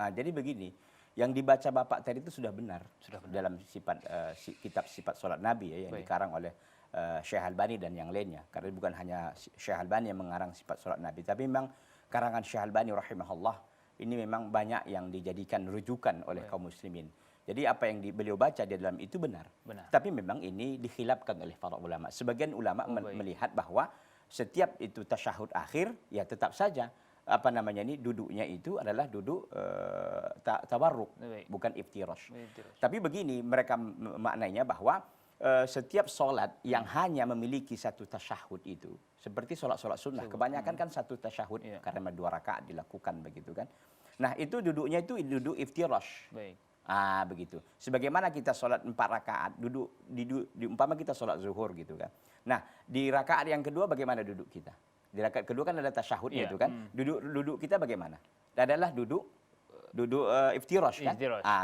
Jadi begini, yang dibaca Bapak tadi itu sudah benar. Dalam kitab sifat sholat Nabi ya, yang dikarang oleh Syekh Albani dan yang lainnya. Karena bukan hanya Syekh Albani yang mengarang sifat sholat Nabi, tapi memang karangan Syekh Albani rahimahullah ini memang banyak yang dijadikan rujukan oleh kaum muslimin. Jadi apa yang beliau baca di dalam itu benar. Tapi memang ini dikhilafkan oleh para ulama. Sebagian ulama melihat bahwa setiap itu tasyahud akhir, ya tetap saja duduknya itu adalah duduk tawarruk, bukan iftirash. Tapi begini mereka maknanya bahwa setiap sholat yang hanya memiliki satu tasyahud itu, seperti sholat-sholat sunnah, kebanyakan kan satu tasyahud karena 2 rakaat dilakukan begitu kan. Nah itu duduknya itu duduk iftirash. Begitu. Sebagaimana kita sholat 4 rakaat, umpama kita sholat zuhur gitu kan. Nah di rakaat yang kedua bagaimana duduk kita? Di rakaat kedua kan ada tasyahudnya itu kan. Duduk kita bagaimana? Adalah duduk iftirash kan?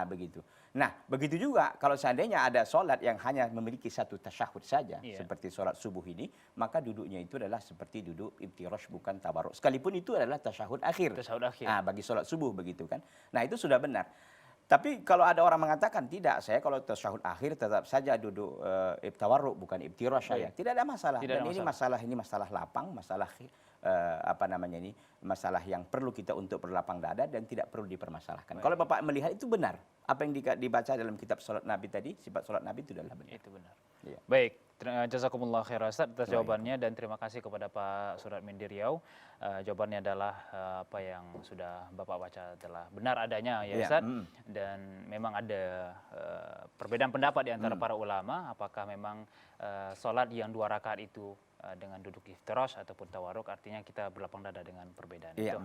Begitu. Nah, begitu juga kalau seandainya ada sholat yang hanya memiliki satu tasyahud saja, seperti sholat subuh ini, maka duduknya itu adalah seperti duduk iftirash bukan tawarruk. Sekalipun itu adalah tasyahud akhir. Bagi sholat subuh begitu kan. Nah, itu sudah benar. Tapi kalau ada orang mengatakan tidak, saya kalau tasyahud akhir tetap saja duduk tawarruk bukan iftirash saya. Tidak ada masalah. Dan ini masalah lapang, masalah masalah yang perlu kita untuk berlapang dada dan tidak perlu dipermasalahkan. Kalau Bapak melihat itu benar, apa yang dibaca dalam kitab sholat Nabi tadi, sifat sholat Nabi itu adalah benar. Itu benar. Baik, jazakumullah khairan Ustaz atas jawabannya dan terima kasih kepada Pak Suratmin di Riau. Jawabannya adalah apa yang sudah Bapak baca adalah benar adanya ya Ustaz. Dan memang ada perbedaan pendapat di antara para ulama apakah memang sholat yang 2 rakaat itu dengan duduk iftirash ataupun tawarruk, artinya kita berlapang dada dengan perbedaan itu.